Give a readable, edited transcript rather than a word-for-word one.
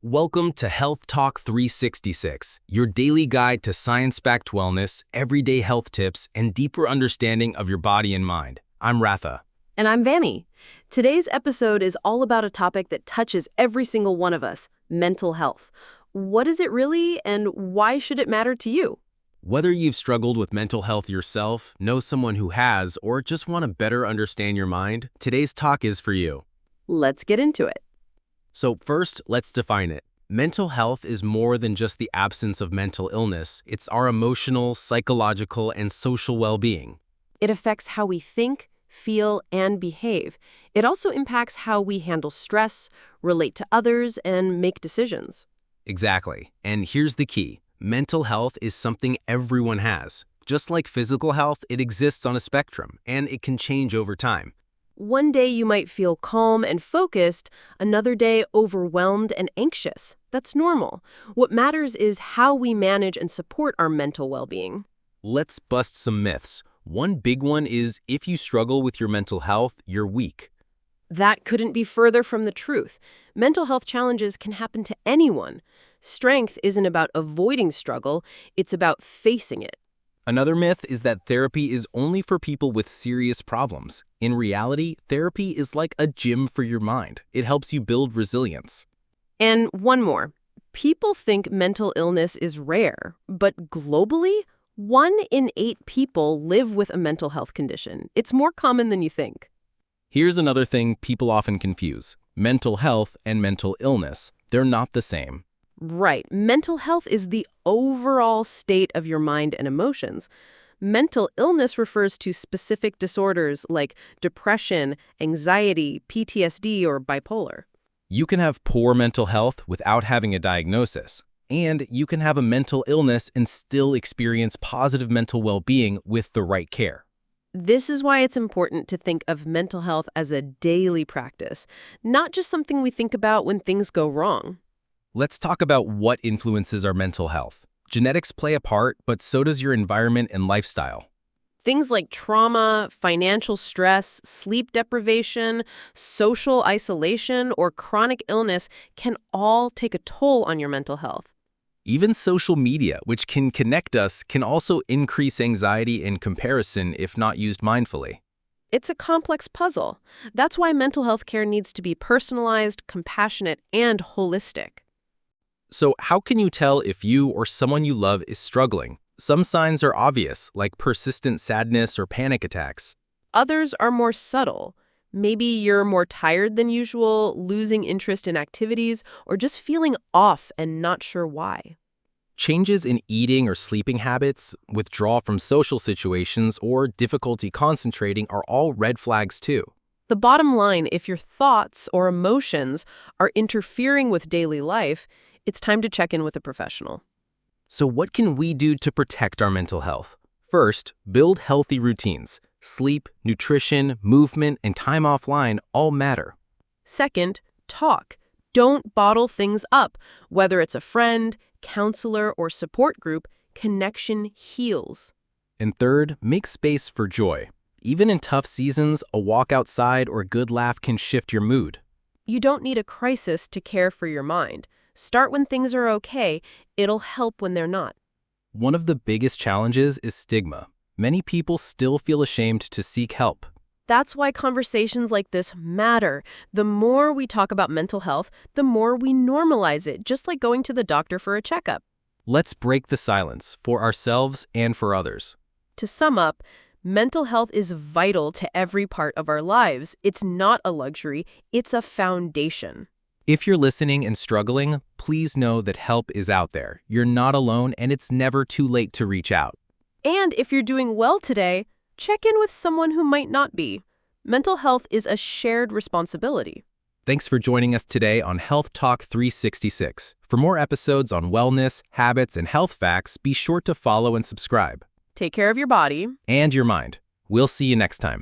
Welcome to Health Talk 366, your daily guide to science-backed wellness, everyday health tips, and deeper understanding of your body and mind. I'm Ratha. And I'm Vanny. Today's episode is all about a topic that touches every single one of us, mental health. What is it really, and why should it matter to you? Whether you've struggled with mental health yourself, know someone who has, or just want to better understand your mind, today's talk is for you. Let's get into it. So first, let's define it. Mental health is more than just the absence of mental illness. It's our emotional, psychological, and social well-being. It affects how we think, feel, and behave. It also impacts how we handle stress, relate to others, and make decisions. Exactly. And here's the key. Mental health is something everyone has. Just like physical health, it exists on a spectrum, and it can change over time. One day you might feel calm and focused, another day overwhelmed and anxious. That's normal. What matters is how we manage and support our mental well-being. Let's bust some myths. One big one is if you struggle with your mental health, you're weak. That couldn't be further from the truth. Mental health challenges can happen to anyone. Strength isn't about avoiding struggle, it's about facing it. Another myth is that therapy is only for people with serious problems. In reality, therapy is like a gym for your mind. It helps you build resilience. And one more. People think mental illness is rare, but globally, 1 in 8 people live with a mental health condition. It's more common than you think. Here's another thing people often confuse. Mental health and mental illness. They're not the same. Right. Mental health is the overall state of your mind and emotions. Mental illness refers to specific disorders like depression, anxiety, PTSD, or bipolar. You can have poor mental health without having a diagnosis, and you can have a mental illness and still experience positive mental well-being with the right care. This is why it's important to think of mental health as a daily practice, not just something we think about when things go wrong. Let's talk about what influences our mental health. Genetics play a part, but so does your environment and lifestyle. Things like trauma, financial stress, sleep deprivation, social isolation, or chronic illness can all take a toll on your mental health. Even social media, which can connect us, can also increase anxiety and comparison if not used mindfully. It's a complex puzzle. That's why mental health care needs to be personalized, compassionate, and holistic. So how can you tell if you or someone you love is struggling? Some signs are obvious, like persistent sadness or panic attacks. Others are more subtle. Maybe you're more tired than usual, losing interest in activities, or just feeling off and not sure why. Changes in eating or sleeping habits, withdrawal from social situations, or difficulty concentrating are all red flags too. The bottom line, if your thoughts or emotions are interfering with daily life, it's time to check in with a professional. So what can we do to protect our mental health? First, build healthy routines. Sleep, nutrition, movement, and time offline all matter. Second, talk. Don't bottle things up. Whether it's a friend, counselor, or support group, connection heals. And third, make space for joy. Even in tough seasons, a walk outside or a good laugh can shift your mood. You don't need a crisis to care for your mind. Start when things are okay. It'll help when they're not. One of the biggest challenges is stigma. Many people still feel ashamed to seek help. That's why conversations like this matter. The more we talk about mental health, the more we normalize it, just like going to the doctor for a checkup. Let's break the silence for ourselves and for others. To sum up, mental health is vital to every part of our lives. It's not a luxury, it's a foundation. If you're listening and struggling, please know that help is out there. You're not alone, and it's never too late to reach out. And if you're doing well today, check in with someone who might not be. Mental health is a shared responsibility. Thanks for joining us today on Health Talk 366. For more episodes on wellness, habits, and health facts, be sure to follow and subscribe. Take care of your body And your mind. We'll see you next time.